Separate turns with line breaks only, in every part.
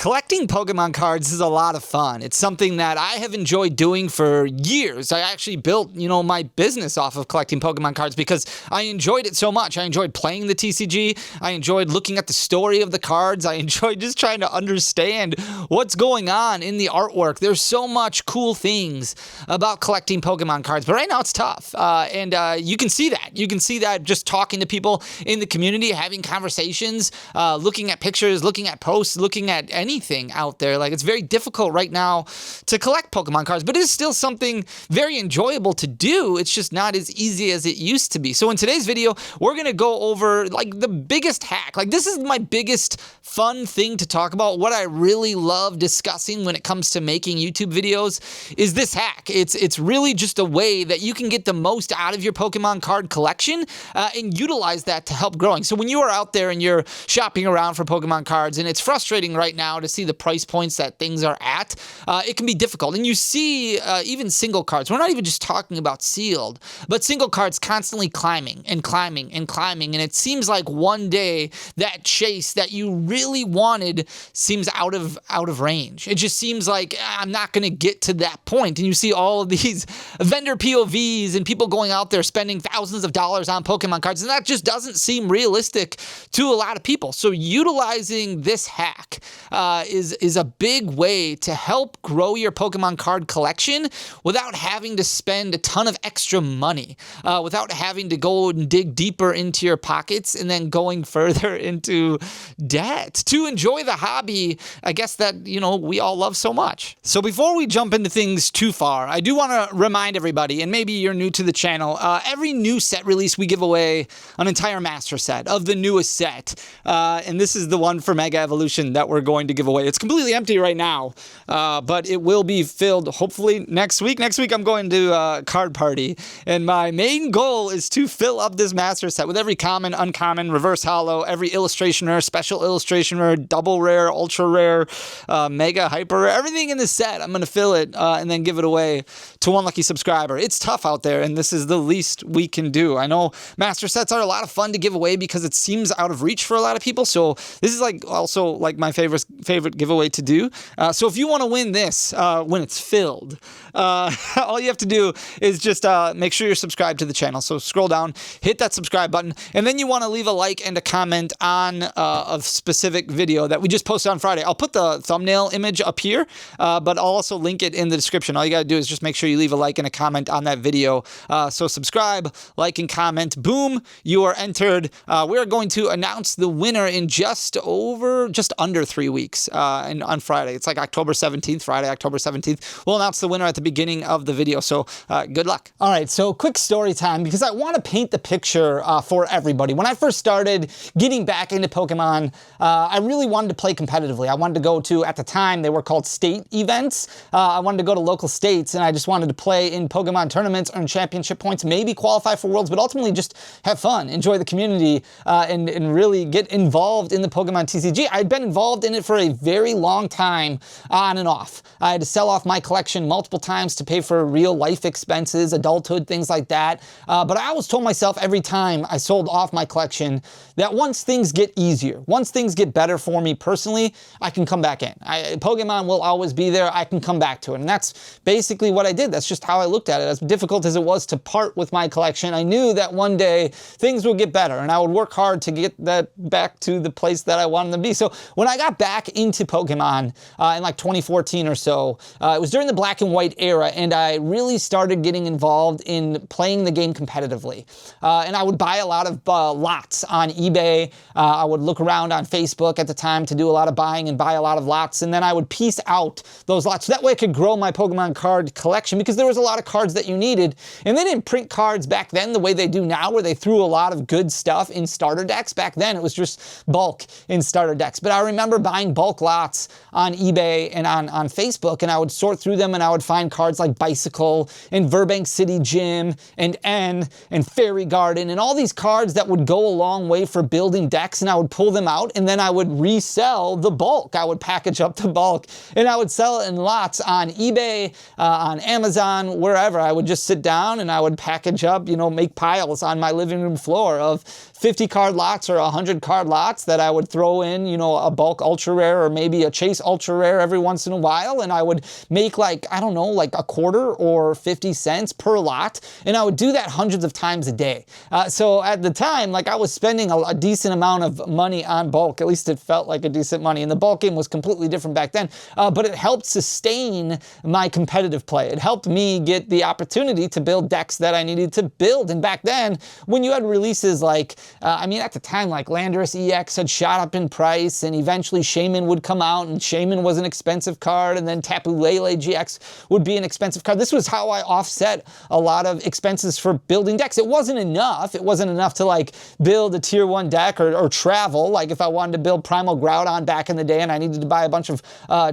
Collecting Pokemon cards is a lot of fun. It's something that I have enjoyed doing for years. I actually built, my business off of collecting Pokemon cards because I enjoyed it so much. I enjoyed playing the TCG. I enjoyed looking at the story of the cards. I enjoyed just trying to understand what's going on in the artwork. There's so much cool things about collecting Pokemon cards, but right now it's tough. And you can see that. You can see that just talking to people in the community, having conversations, looking at pictures, looking at posts, looking at anything out there. Like, it's very difficult right now to collect Pokemon cards, but it is still something very enjoyable to do. It's just not as easy as it used to be. So in today's video, we're going to go over like the biggest hack. Like, this is my biggest fun thing to talk about. What I really love discussing when it comes to making YouTube videos is this hack. It's really just a way that you can get the most out of your Pokemon card collection and utilize that to help growing. So when you are out there and you're shopping around for Pokemon cards, and it's frustrating right now to see the price points that things are at, it can be difficult. And you see even single cards. We're not even just talking about sealed, but single cards constantly climbing and climbing and climbing. And it seems like one day that chase that you really wanted seems out of range. It just seems like I'm not going to get to that point. And you see all of these vendor POVs and people going out there spending thousands of dollars on Pokemon cards. And that just doesn't seem realistic to a lot of people. So utilizing this hack is a big way to help grow your Pokemon card collection without having to spend a ton of extra money, without having to go and dig deeper into your pockets and then going further into debt to enjoy the hobby, I guess, that, we all love so much. So before we jump into things too far, I do want to remind everybody, and maybe you're new to the channel, every new set release, we give away an entire master set of the newest set. And this is the one for Mega Evolution that we're going to give away. It's completely empty right now, but it will be filled hopefully next week. Next week I'm going to a card party, and my main goal is to fill up this master set with every common, uncommon, reverse holo, every illustration rare, special illustration rare, double rare, ultra rare, mega hyper rare, everything in this set. I'm going to fill it and then give it away to one lucky subscriber. It's tough out there, and this is the least we can do. I know master sets are a lot of fun to give away because it seems out of reach for a lot of people. So this is also my favorite giveaway to do. So if you want to win this when it's filled, all you have to do is just make sure you're subscribed to the channel. So scroll down, hit that subscribe button, and then you want to leave a like and a comment on a specific video that we just posted on Friday. I'll put the thumbnail image up here, but I'll also link it in the description. All you got to do is just make sure you leave a like and a comment on that video. So subscribe, like, and comment. Boom, you are entered. We're going to announce the winner in just under 3 weeks on Friday. It's like October 17th, Friday, October 17th. We'll announce the winner at the beginning of the video. So good luck. All right, so quick story time, because I want to paint the picture for everybody. When I first started getting back into Pokemon, I really wanted to play competitively. I wanted to go to, at the time, they were called state events. I wanted to go to local states, and I just wanted to play in Pokemon tournaments, earn championship points, maybe qualify for Worlds, but ultimately just have fun, enjoy the community, and really get involved in the Pokemon TCG. I'd been involved in it for a very long time, on and off. I had to sell off my collection multiple times to pay for real life expenses, adulthood, things like that. But I always told myself every time I sold off my collection that once things get easier, once things get better for me personally, I can come back in. Pokemon will always be there. I can come back to it. And that's basically what I did. That's just how I looked at it. As difficult as it was to part with my collection, I knew that one day things would get better, and I would work hard to get that back to the place that I wanted them to be. So when I got back into Pokemon in like 2014 or so, it was during the black and white era, and I really started getting involved in playing the game competitively. And I would buy a lot of lots on eBay. I would look around on Facebook at the time to do a lot of buying and buy a lot of lots, and then I would piece out those lots. So that way I could grow my Pokemon card collection, because there was a lot of cards that you needed, and they didn't print cards back then the way they do now, where they threw a lot of good stuff in starter decks. Back then it was just bulk in starter decks. But I remember buying bulk lots on eBay and on Facebook, and I would sort through them, and I would find cards like Bicycle and Burbank City Gym and N and Fairy Garden and all these cards that would go a long way for building decks, and I would pull them out, and then I would resell the bulk. I would package up the bulk, and I would sell it in lots on eBay, on Amazon, wherever. I would just sit down and I would package up, make piles on my living room floor of 50 card lots or 100 card lots that I would throw in, a bulk ultra rare rare or maybe a chase ultra rare every once in a while, and I would make like, I don't know, like a quarter or 50 cents per lot, and I would do that hundreds of times a day. So at the time, like I was spending a decent amount of money on bulk. At least it felt like a decent money, and the bulk game was completely different back then, but it helped sustain my competitive play. It helped me get the opportunity to build decks that I needed to build. And back then, when you had releases like, I mean, at the time, like Landorus EX had shot up in price, and eventually Shaman would come out, and Shaman was an expensive card, and then Tapu Lele GX would be an expensive card. This was how I offset a lot of expenses for building decks. It wasn't enough. It wasn't enough to like build a tier 1 deck or travel. Like if I wanted to build Primal Groudon back in the day and I needed to buy a bunch of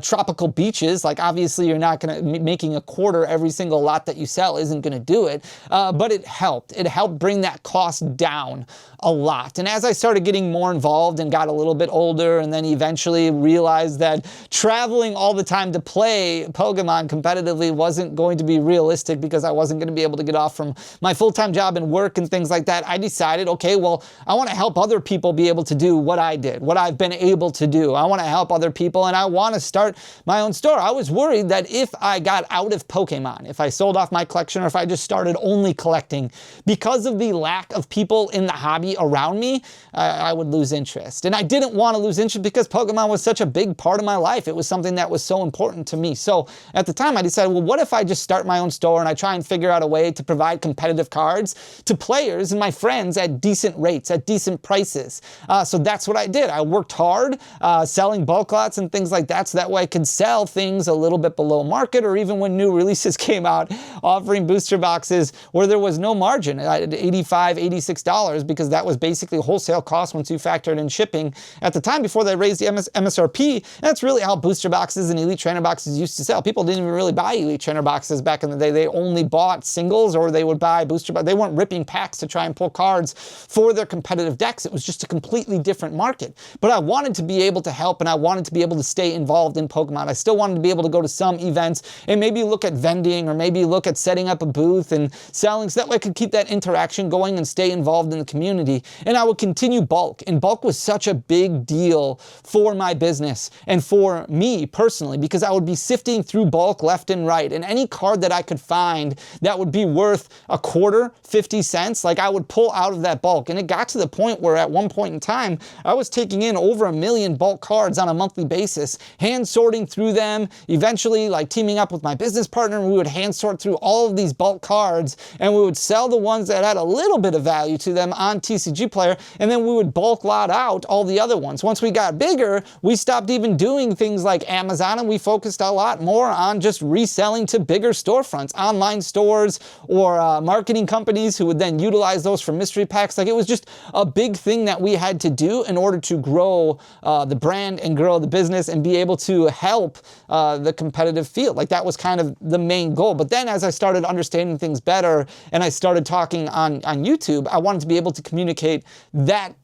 tropical beaches, like obviously you're not going to, making a quarter every single lot that you sell isn't going to do it. But it helped. It helped bring that cost down a lot. And as I started getting more involved and got a little bit older, and then eventually realized that traveling all the time to play Pokemon competitively wasn't going to be realistic because I wasn't going to be able to get off from my full-time job and work and things like that, I decided, okay, well, I want to help other people be able to do what I did, what I've been able to do. I want to help other people, and I want to start my own store. I was worried that if I got out of Pokemon, if I sold off my collection, or if I just started only collecting, because of the lack of people in the hobby around me, I would lose interest. And I didn't want to lose interest because Pokemon was such a big part of my life. It was something that was so important to me. So at the time I decided, well, what if I just start my own store and I try and figure out a way to provide competitive cards to players and my friends at decent rates, at decent prices. So that's what I did. I worked hard selling bulk lots and things like that, so that way I could sell things a little bit below market, or even when new releases came out, offering booster boxes where there was no margin at $85, $86, because that was basically wholesale cost once you factored in shipping at the time before they raised the MSRP. And that's really how booster boxes and Elite Trainer boxes used to sell. People didn't even really buy Elite Trainer boxes back in the day. They only bought singles, or they would buy booster boxes. They weren't ripping packs to try and pull cards for their competitive decks. It was just a completely different market. But I wanted to be able to help, and I wanted to be able to stay involved in Pokemon. I still wanted to be able to go to some events and maybe look at vending, or maybe look at setting up a booth and selling, so that way I could keep that interaction going and stay involved in the community. And I would continue bulk. And bulk was such a big deal for my business and for me personally, because I would be sifting through bulk left and right, and any card that I could find that would be worth a quarter, 50 cents, like I would pull out of that bulk. And it got to the point where at one point in time, I was taking in over 1 million bulk cards on a monthly basis, hand sorting through them, eventually like teaming up with my business partner, and we would hand sort through all of these bulk cards, and we would sell the ones that had a little bit of value to them on TCG Player, and then we would bulk lot out all the other ones. Once we got bigger, we stopped even doing things like Amazon, and we focused a lot more on just reselling to bigger storefronts, online stores, or marketing companies who would then utilize those for mystery packs. Like, it was just a big thing that we had to do in order to grow the brand and grow the business and be able to help the competitive field. Like, that was kind of the main goal. But then as I started understanding things better and I started talking on YouTube, I wanted to be able to communicate that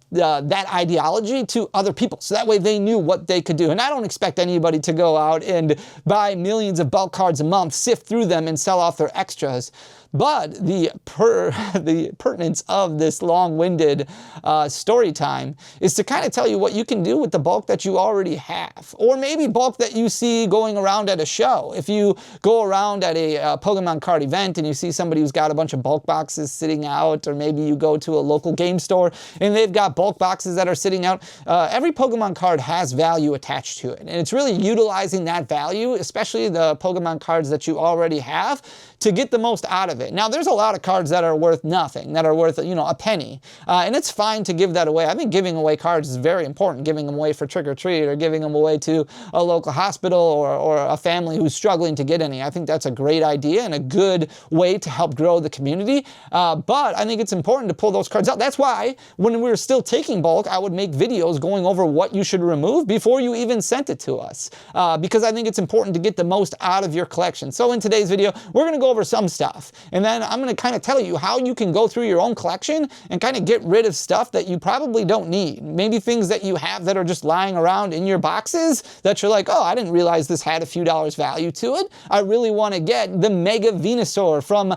ideology to other people, so that way they knew what they could do. And I don't expect anybody to go out and buy millions of bulk cards a month, sift through them, and sell off their extras. But the pertinence of this long-winded story time is to kind of tell you what you can do with the bulk that you already have, or maybe bulk that you see going around at a show. If you go around at a Pokemon card event and you see somebody who's got a bunch of bulk boxes sitting out, or maybe you go to a local game store and they've got bulk boxes that are sitting out, every Pokemon card has value attached to it. And it's really utilizing that value, especially the Pokemon cards that you already have, to get the most out of it. Now, there's a lot of cards that are worth nothing, that are worth, you know, a penny. And it's fine to give that away. I think giving away cards is very important. Giving them away for trick or treat, or giving them away to a local hospital, or a family who's struggling to get any. I think that's a great idea and a good way to help grow the community. But I think it's important to pull those cards out. That's why when we were still taking bulk, I would make videos going over what you should remove before you even sent it to us. Because I think it's important to get the most out of your collection. So in today's video, we're going to go go over some stuff, and then I'm going to kind of tell you how you can go through your own collection and kind of get rid of stuff that you probably don't need. Maybe things that you have that are just lying around in your boxes that you're like, oh, I didn't realize this had a few dollars value to it. I really want to get the Mega Venusaur from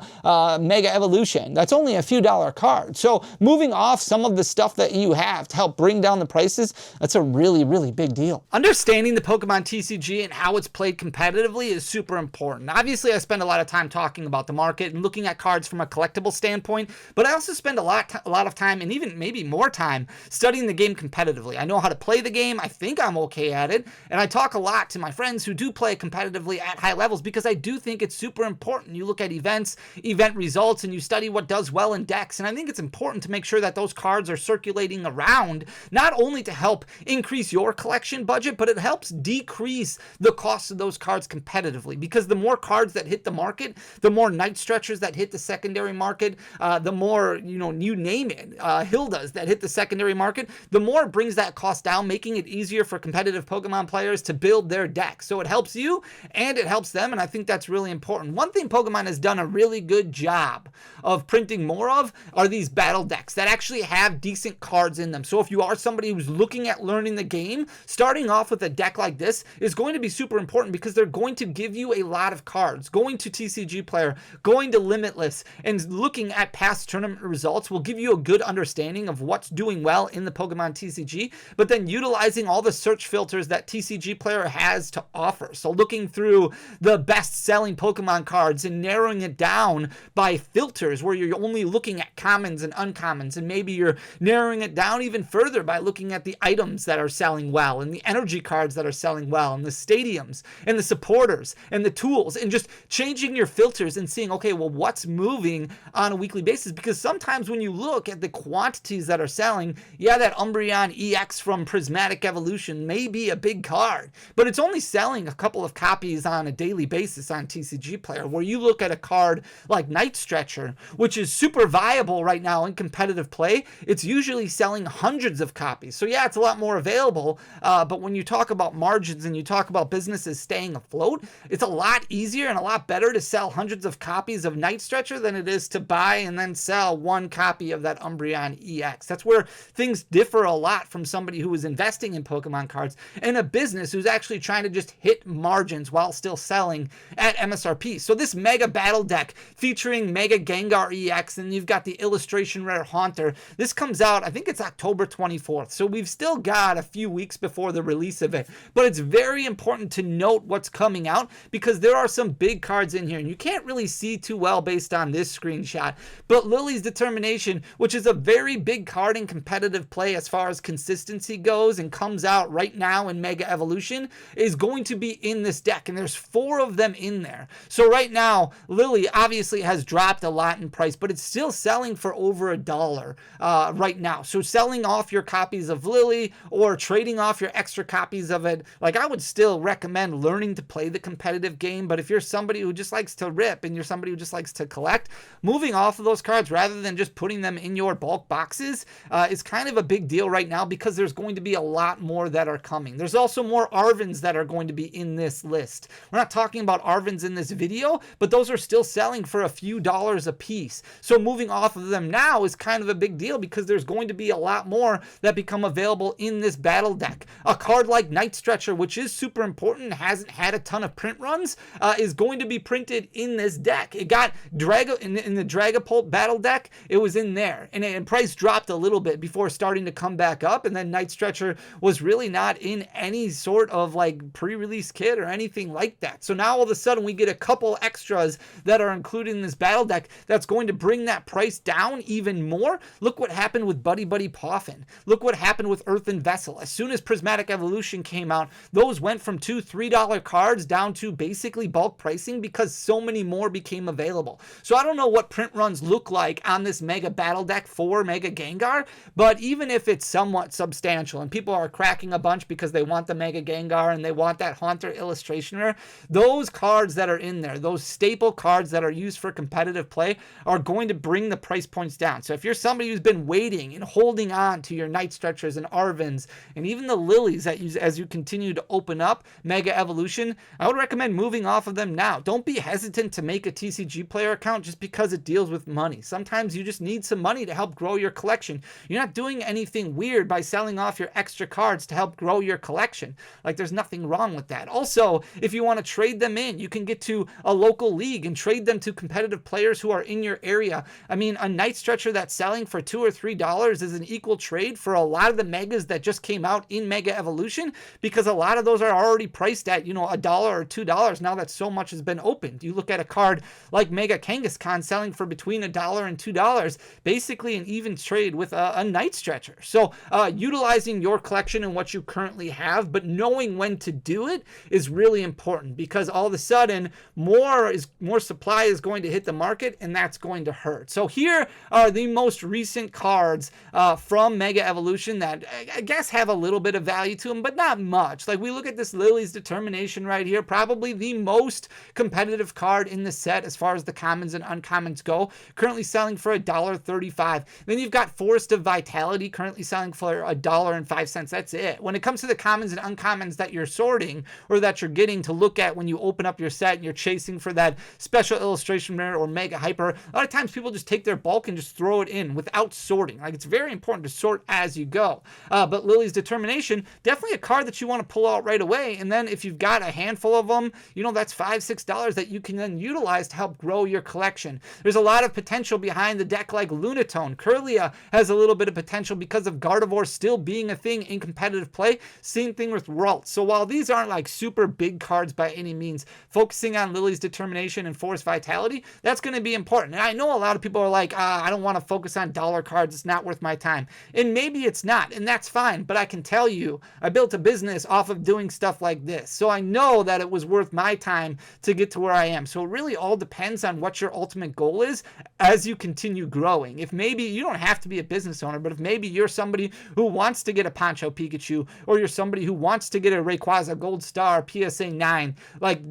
Mega Evolution. That's only a few dollar card. So moving off some of the stuff that you have to help bring down the prices, that's a really, really big deal. Understanding the Pokemon TCG and how it's played competitively is super important. Obviously, I spend a lot of time talking about the market and looking at cards from a collectible standpoint, but I also spend a lot of time, and even maybe more time, studying the game competitively. I know how to play the game. I think I'm okay at it, and I talk a lot to my friends who do play competitively at high levels because I do think it's super important. You look at events, event results, and you study what does well in decks, and I think it's important to make sure that those cards are circulating around, not only to help increase your collection budget, but it helps decrease the cost of those cards competitively, because the more cards that hit the market, the more Night Stretchers that hit the secondary market, the more, you name it, Hildas that hit the secondary market, the more it brings that cost down, making it easier for competitive Pokemon players to build their decks. So it helps you and it helps them, and I think that's really important. One thing Pokemon has done a really good job of printing more of are these battle decks that actually have decent cards in them. So if you are somebody who's looking at learning the game, starting off with a deck like this is going to be super important because they're going to give you a lot of cards. Going to TCG Player, going to Limitless, and looking at past tournament results will give you a good understanding of what's doing well in the Pokemon TCG, but then utilizing all the search filters that TCG Player has to offer. So looking through the best-selling Pokemon cards and narrowing it down by filters where you're only looking at commons and uncommons, and maybe you're narrowing it down even further by looking at the items that are selling well and the energy cards that are selling well and the stadiums and the supporters and the tools, and just changing your filters and seeing, okay, well, what's moving on a weekly basis? Because sometimes when you look at the quantities that are selling, yeah, that Umbreon EX from Prismatic Evolution may be a big card, but it's only selling a couple of copies on a daily basis on TCG Player. Where you look at a card like Night Stretcher, which is super viable right now in competitive play, it's usually selling hundreds of copies. So yeah, it's a lot more available, but when you talk about margins and you talk about businesses staying afloat, it's a lot easier and a lot better to sell hundreds of copies of Night Stretcher than it is to buy and then sell one copy of that Umbreon EX. That's where things differ a lot from somebody who is investing in Pokemon cards and a business who's actually trying to just hit margins while still selling at MSRP. So this Mega Battle deck featuring Mega Gengar EX, and you've got the illustration rare Haunter. This comes out, I think it's October 24th. So we've still got a few weeks before the release of it, but it's very important to note what's coming out because there are some big cards in here, and you can't really see too well based on this screenshot, but Lily's Determination, which is a very big card in competitive play as far as consistency goes and comes out right now in Mega Evolution, is going to be in this deck, and there's 4 of them in there. So right now, Lily obviously has dropped a lot in price, but it's still selling for over $1 right now. So selling off your copies of Lily or trading off your extra copies of it, like, I would still recommend learning to play the competitive game, but if you're somebody who just likes to rip and you're somebody who just likes to collect, moving off of those cards rather than just putting them in your bulk boxes is kind of a big deal right now because there's going to be a lot more that are coming. There's also more Arvins that are going to be in this list. We're not talking about Arvins in this video, but those are still selling for a few dollars a piece. So moving off of them now is kind of a big deal because there's going to be a lot more that become available in this battle deck. A card like Night Stretcher, which is super important, hasn't had a ton of print runs, is going to be printed in this deck. It got in the Dragapult battle deck, it was in there, and price dropped a little bit before starting to come back up, and then Night Stretcher was really not in any sort of like pre-release kit or anything like that. So now all of a sudden we get a couple extras that are included in this battle deck that's going to bring that price down even more. Look what happened with Buddy Buddy Poffin. Look what happened with Earthen Vessel. As soon as Prismatic Evolution came out, those went from $2-3 cards down to basically bulk pricing because so many more became available. So I don't know what print runs look like on this Mega Battle deck for Mega Gengar, but even if it's somewhat substantial and people are cracking a bunch because they want the Mega Gengar and they want that Haunter illustration rare, those cards that are in there, those staple cards that are used for competitive play, are going to bring the price points down. So if you're somebody who's been waiting and holding on to your Night Stretchers and Arvins and even the Lilies that as you continue to open up Mega Evolution, I would recommend moving off of them now. Don't be hesitant hesitant to make a TCG player account just because it deals with money. Sometimes you just need some money to help grow your collection. You're not doing anything weird by selling off your extra cards to help grow your collection. Like, there's nothing wrong with that. Also, if you want to trade them in, you can get to a local league and trade them to competitive players who are in your area. I mean, a Night Stretcher that's selling for $2 or $3 is an equal trade for a lot of the megas that just came out in Mega Evolution, because a lot of those are already priced at, $1 or $2 now that so much has been opened. You look at a card like Mega Kangaskhan selling for between $1 and $2, basically an even trade with a Night Stretcher. So utilizing your collection and what you currently have, but knowing when to do it is really important, because all of a sudden more supply is going to hit the market, and that's going to hurt. So here are the most recent cards from Mega Evolution that I guess have a little bit of value to them, but not much. Like, we look at this Lily's Determination right here, probably the most competitive card in the set as far as the commons and uncommons go, currently selling for $1.35. Then you've got Forest of Vitality currently selling for $1.05. That's it. When it comes to the commons and uncommons that you're sorting or that you're getting to look at when you open up your set and you're chasing for that special illustration rare or mega hyper, a lot of times people just take their bulk and just throw it in without sorting. Like, it's very important to sort as you go. But Lily's Determination, definitely a card that you want to pull out right away. And then if you've got a handful of them, that's $5, $6 that you can then utilize to help grow your collection. There's a lot of potential behind the deck like Lunatone. Kirlia has a little bit of potential because of Gardevoir still being a thing in competitive play. Same thing with Ralt. So while these aren't like super big cards by any means, focusing on Lily's Determination and Forest Vitality, that's going to be important. And I know a lot of people are like, I don't want to focus on dollar cards. It's not worth my time. And maybe it's not, and that's fine. But I can tell you, I built a business off of doing stuff like this. So I know that it was worth my time to get to where I am. So it really all depends on what your ultimate goal is as you continue growing. If maybe you don't have to be a business owner, but if maybe you're somebody who wants to get a Poncho Pikachu, or you're somebody who wants to get a Rayquaza Gold Star PSA 9, like,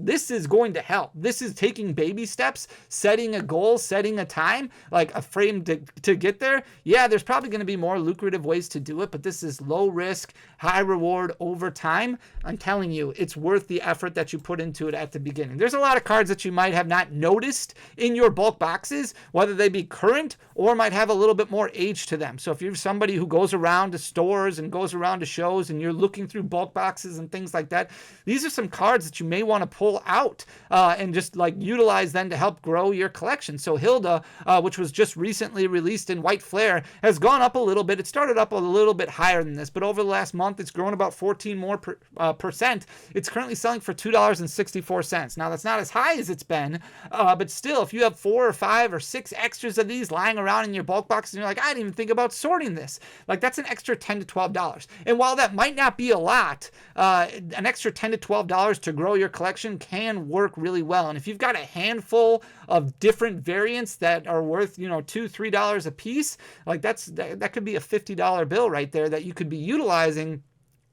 this is going to help. This is taking baby steps, setting a goal, setting a time, like a frame to get there. Yeah, there's probably going to be more lucrative ways to do it, but this is low risk, high reward over time. I'm telling you, it's worth the effort that you put into it at the beginning. There's a lot of cards that you might have not noticed in your bulk boxes, whether they be current or might have a little bit more age to them. So if you're somebody who goes around to stores and goes around to shows and you're looking through bulk boxes and things like that, these are some cards that you may want to pull out and just like utilize then to help grow your collection. So Hilda, which was just recently released in White Flare, has gone up a little bit. It started up a little bit higher than this, but over the last month, it's grown about 14 more percent. It's currently selling for $2.64. Now, that's not as high as it's been, but still, if you have 4 or 5 or 6 extras of these lying around in your bulk box and you're like, I didn't even think about sorting this, like, that's an extra $10 to $12. And while that might not be a lot, an extra $10 to $12 to grow your collection can work really well. And if you've got a handful of different variants that are worth, $2, $3 a piece, like, that could be a $50 bill right there that you could be utilizing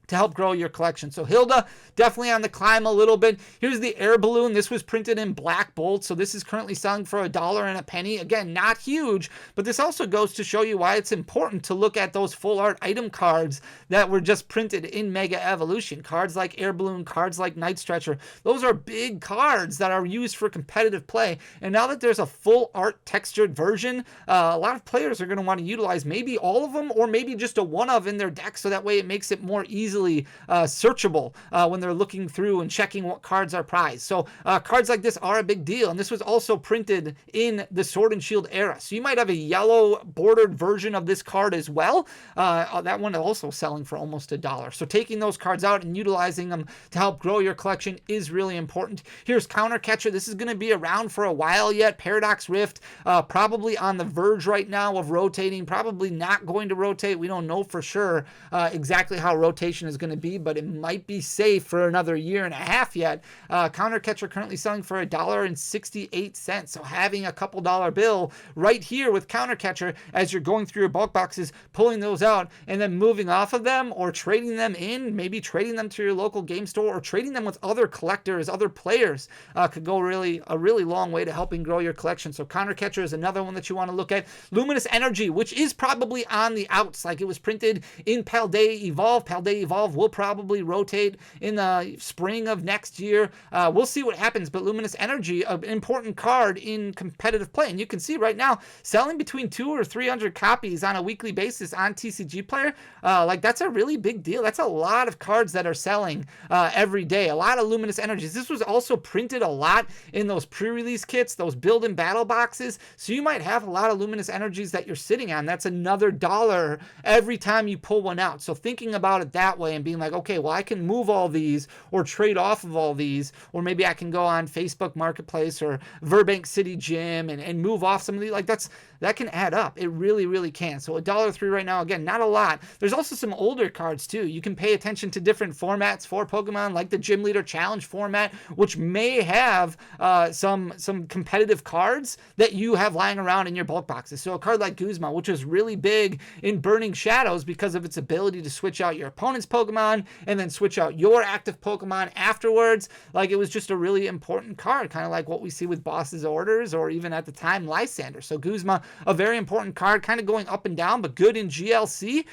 to help grow your collection. So Hilda, definitely on the climb a little bit. Here's the air balloon. This was printed in Black Bolt, so this is currently selling for $1 and a penny. Again, not huge, but this also goes to show you why it's important to look at those full art item cards that were just printed in Mega Evolution. Cards like air balloon, cards like Night Stretcher. Those are big cards that are used for competitive play. And now that there's a full art textured version, a lot of players are going to want to utilize maybe all of them or maybe just a one of in their deck, so that way it makes it more easily searchable when they're looking through and checking what cards are prized. So cards like this are a big deal, and this was also printed in the Sword and Shield era. So you might have a yellow bordered version of this card as well. That one also selling for almost $1. So taking those cards out and utilizing them to help grow your collection is really important. Here's Counter Catcher. This is going to be around for a while yet. Paradox Rift, probably on the verge right now of rotating, probably not going to rotate. We don't know for sure exactly how rotation is going to be, but it might be safe for another year and a half yet. Counter Catcher currently selling for $1.68. So having a couple dollar bill right here with Counter Catcher as you're going through your bulk boxes, pulling those out and then moving off of them or trading them in, maybe trading them to your local game store or trading them with other collectors, other players, could go a really long way to helping grow your collection. So Counter Catcher is another one that you want to look at. Luminous Energy, which is probably on the outs, like it was printed in Paldea Evolve. Paldea Evolve Evolve will probably rotate in the spring of next year. We'll see what happens, but Luminous Energy, an important card in competitive play. And you can see right now, selling between 200 or 300 copies on a weekly basis on TCG Player, like that's a really big deal. That's a lot of cards that are selling every day. A lot of Luminous Energies. This was also printed a lot in those pre-release kits, those build and battle boxes. So you might have a lot of Luminous Energies that you're sitting on. That's another $1 every time you pull one out. So thinking about it that way and being like, okay, well, I can move all these or trade off of all these, or maybe I can go on Facebook Marketplace or Burbank City Gym and move off some of these. Like that can add up. It really, really can. So $1.03 right now, again, not a lot. There's also some older cards too. You can pay attention to different formats for Pokemon, like the Gym Leader Challenge format, which may have some competitive cards that you have lying around in your bulk boxes. So a card like Guzma, which is really big in Burning Shadows because of its ability to switch out your opponent's Pokemon and then switch out your active Pokemon afterwards. Like, it was just a really important card, kind of like what we see with Boss's Orders or even at the time Lysander. So Guzma, a very important card, kind of going up and down, but good in GLC.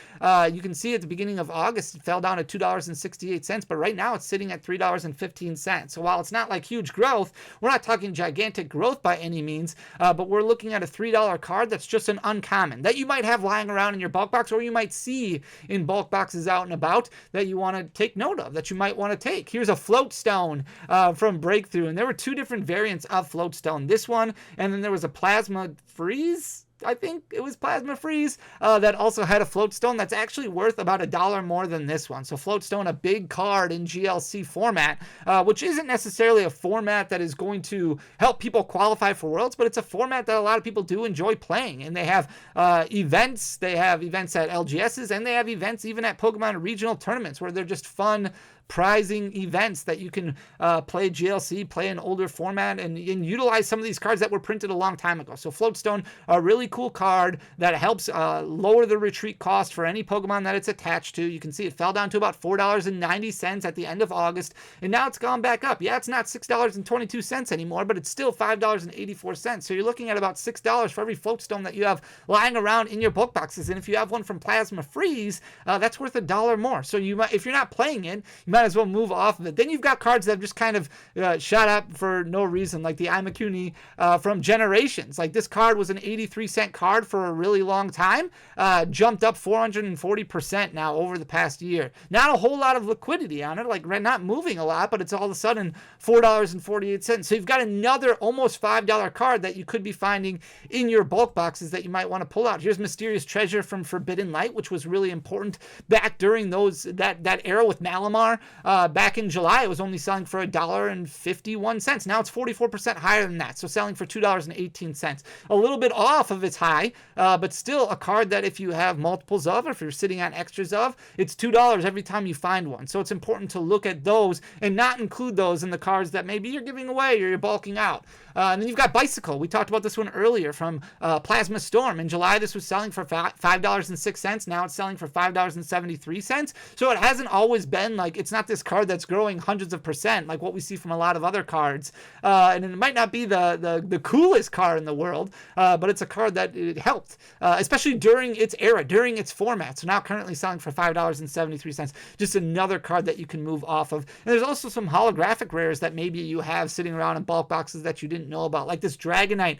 You can see at the beginning of August, it fell down to $2.68, but right now it's sitting at $3.15. So while it's not like huge growth, we're not talking gigantic growth by any means, but we're looking at a $3 card that's just an uncommon that you might have lying around in your bulk box, or you might see in bulk boxes out and about that you want to take note of, that you might want to take. Here's a Floatstone from Breakthrough, and there were two different variants of Floatstone. This one, and then there was a Plasma Freeze. I think it was Plasma Freeze that also had a Floatstone that's actually worth about $1 more than this one. So Floatstone, a big card in GLC format, which isn't necessarily a format that is going to help people qualify for Worlds, but it's a format that a lot of people do enjoy playing. And they have events. They have events at LGSs, and they have events even at Pokemon regional tournaments where they're just fun prizing events that you can play GLC, play an older format, and utilize some of these cards that were printed a long time ago. So Floatstone, a really cool card that helps lower the retreat cost for any Pokemon that it's attached to. You can see it fell down to about $4.90 at the end of August, and now it's gone back up. Yeah, it's not $6.22 anymore, but it's still $5.84. So you're looking at about $6 for every Floatstone that you have lying around in your bulk boxes. And if you have one from Plasma Freeze, that's worth $1 more. So you might, if you're not playing it, you might as well move off of it. Then you've got cards that have just kind of shot up for no reason, like the Imakuni from Generations. Like, this card was an 83-cent card for a really long time, jumped up 440% now over the past year. Not a whole lot of liquidity on it, like not moving a lot, but it's all of a sudden $4.48. So you've got another almost $5 card that you could be finding in your bulk boxes that you might want to pull out. Here's Mysterious Treasure from Forbidden Light, which was really important back during that era with Malamar. Back in July, it was only selling for $1.51. Now it's 44% higher than that, so selling for $2.18. A little bit off of its high, but still a card that if you have multiples of, or if you're sitting on extras of, it's $2 every time you find one. So it's important to look at those and not include those in the cards that maybe you're giving away or you're bulking out. And then you've got Bicycle. We talked about this one earlier from Plasma Storm. In July, this was selling for $5.06. Now it's selling for $5.73. So it hasn't always been like, it's not this card that's growing hundreds of percent like what we see from a lot of other cards. And it might not be the coolest card in the world, but it's a card that it helped, especially during its era, during its format. So now currently selling for $5.73. Just another card that you can move off of. And there's also some holographic rares that maybe you have sitting around in bulk boxes that you didn't know about, like this Dragonite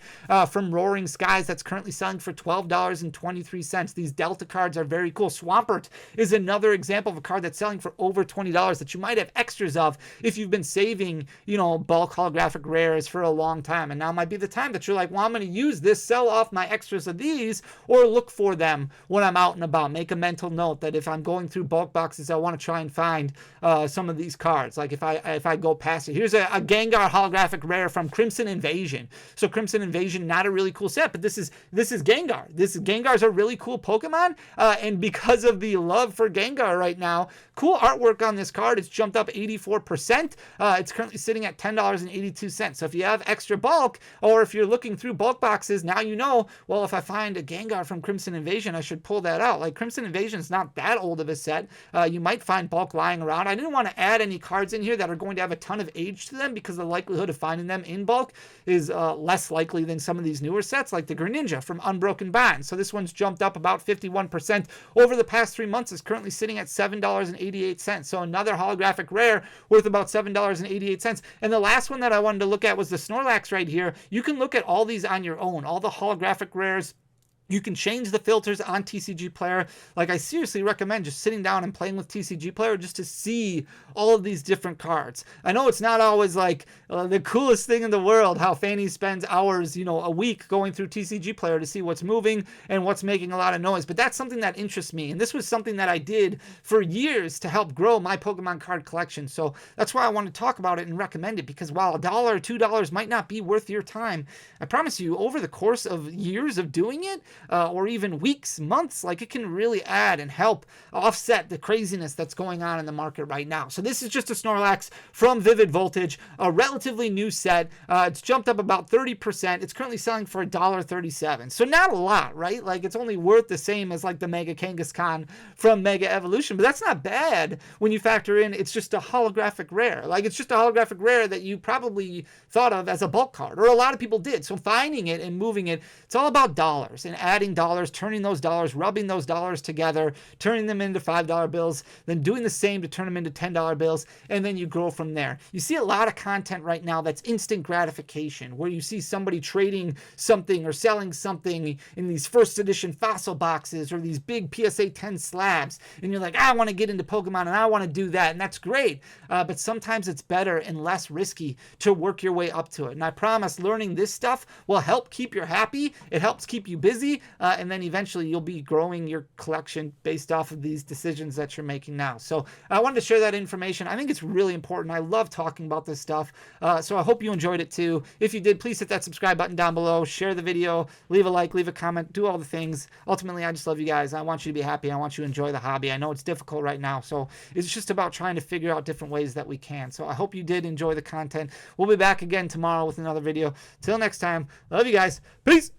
from Roaring Skies that's currently selling for $12.23. These Delta cards are very cool. Swampert is another example of a card that's selling for over $20 that you might have extras of if you've been saving, bulk holographic rares for a long time. And now might be the time that you're like, well, I'm going to use this, sell off my extras of these, or look for them when I'm out and about. Make a mental note that if I'm going through bulk boxes, I want to try and find some of these cards. Like if I go past it. Here's a Gengar holographic rare from Crimson Invasion. So Crimson Invasion, not a really cool set, but this is Gengar. Gengar's a really cool Pokemon, and because of the love for Gengar right now, cool artwork on this card. It's jumped up 84%. It's currently sitting at $10.82. So if you have extra bulk, or if you're looking through bulk boxes, now you know, well, if I find a Gengar from Crimson Invasion, I should pull that out. Like, Crimson Invasion is not that old of a set. You might find bulk lying around. I didn't want to add any cards in here that are going to have a ton of age to them, because the likelihood of finding them in bulk is less likely than some of these newer sets, like the Greninja from Unbroken Bond. So this one's jumped up about 51% over the past 3 months. Is currently sitting at $7.88. So another holographic rare worth about $7.88. And the last one that I wanted to look at was the Snorlax right here. You can look at all these on your own, all the holographic rares. You can change the filters on TCG Player. Like, I seriously recommend just sitting down and playing with TCG Player just to see all of these different cards. I know it's not always like the coolest thing in the world how Fanny spends hours, a week going through TCG Player to see what's moving and what's making a lot of noise. But that's something that interests me. And this was something that I did for years to help grow my Pokemon card collection. So that's why I want to talk about it and recommend it, because while $1 or $2 might not be worth your time, I promise you, over the course of years of doing it, or even weeks, months, like, it can really add and help offset the craziness that's going on in the market right now. So this is just a Snorlax from Vivid Voltage, a relatively new set. It's jumped up about 30%. It's currently selling for $1.37. So not a lot, right? Like, it's only worth the same as like the Mega Kangaskhan from Mega Evolution, but that's not bad when you factor in it's just a holographic rare. Like, it's just a holographic rare that you probably thought of as a bulk card, or a lot of people did. So finding it and moving it, it's all about dollars and adding dollars, turning those dollars, rubbing those dollars together, turning them into $5 bills, then doing the same to turn them into $10 bills, and then you grow from there. You see a lot of content right now that's instant gratification, where you see somebody trading something or selling something in these first edition fossil boxes or these big PSA 10 slabs, and you're like, I want to get into Pokemon and I want to do that, and that's great. But sometimes it's better and less risky to work your way up to it. And I promise learning this stuff will help keep you happy. It helps keep you busy. And then eventually you'll be growing your collection based off of these decisions that you're making now. So I wanted to share that information. I think it's really important. I love talking about this stuff. So I hope you enjoyed it too. If you did, please hit that subscribe button down below, share the video, leave a like, leave a comment, do all the things. Ultimately, I just love you guys. I want you to be happy. I want you to enjoy the hobby. I know it's difficult right now. So it's just about trying to figure out different ways that we can. So I hope you did enjoy the content. We'll be back again tomorrow with another video. Till next time, love you guys. Peace.